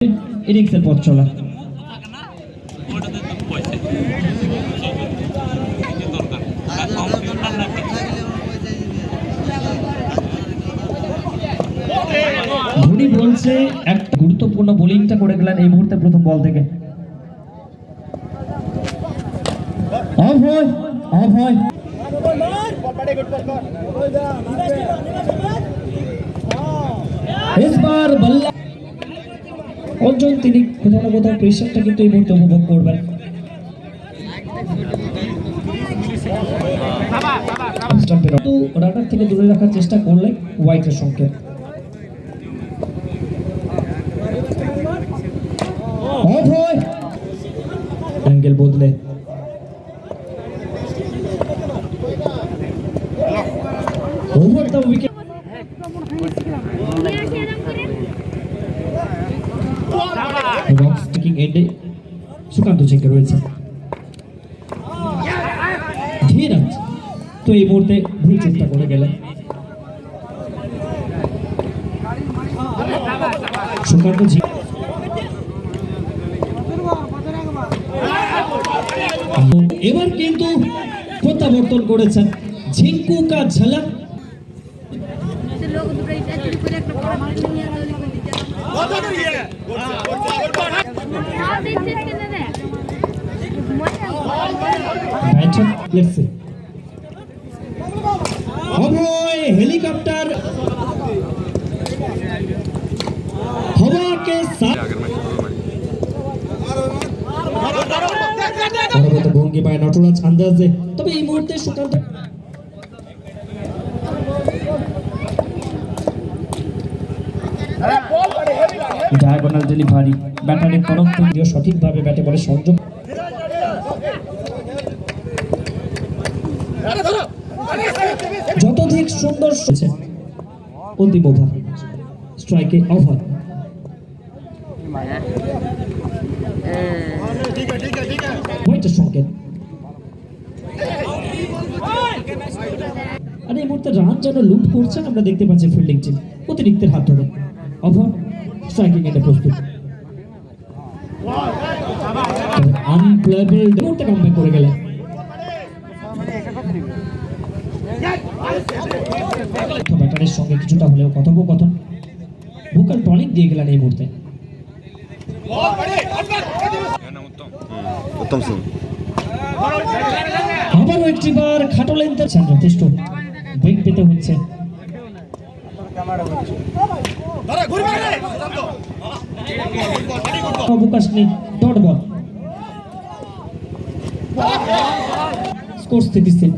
ইনিংসের পথ চলা। ধোনি বলছে একটা গুরুত্বপূর্ণ বোলিংটা করে গেলেন এই মুহূর্তে প্রথম বল থেকে। অফ হয় এসবার বল্লা অর্জন তিনি কোথাও না কোথাও প্রেশারটা কিন্তু এই মুহূর্তে উপভোগ করবেন। রানার থেকে দূরে রাখার চেষ্টা করলে হোয়াইটের সংকেত। অ্যাঙ্গেল বদলে ওভার দ্য উইকেট। সুকান্ত চেকে রয়েছে ধীরাজ, তো এই মুহূর্তে ভুল চেষ্টা করে গেলেন সুকান্ত। এবার কিন্তু প্রত্যাবর্তন করেছেন ঝিঙ্কু কা ঝলক। हेलीकॉप्टर हवा के साथ ভঙ্গি পায় নটরাজ আন্দাজে, তবে এই মুহূর্তে সুকান্ত ডায়াগোনাল ডেলিভারি ব্যাটারের তরফ থেকে সঠিকভাবে ব্যাটে বলে সংযোগ। যতধিক সুন্দর অন্তিম ওভার স্ট্রাইকে ওভার। হোয়াইটের সংকেত। আর এই মুহূর্তে রান যেন লুট করছেন আমরা দেখতে পাচ্ছি ফিল্ডিং টিম অতিরিক্তের হাত ধরে। ওভার স্ট্রাইকিং এর প্রস্তুত। আনপ্লেয়েবল মুহূর্তে কামব্যাক করে গেলেন। ব্যাটারের সঙ্গে কিছুটা হলেও কথোপকথন। ভোকাল টনিক দিয়ে গেলেন এই মুহূর্তে। আবারও একটি বার খাটো লেন্থে যথেষ্ট বেগ পেতে হচ্ছে। অবকাশ নেই, ডট বল। স্কোর স্থিতিশীল।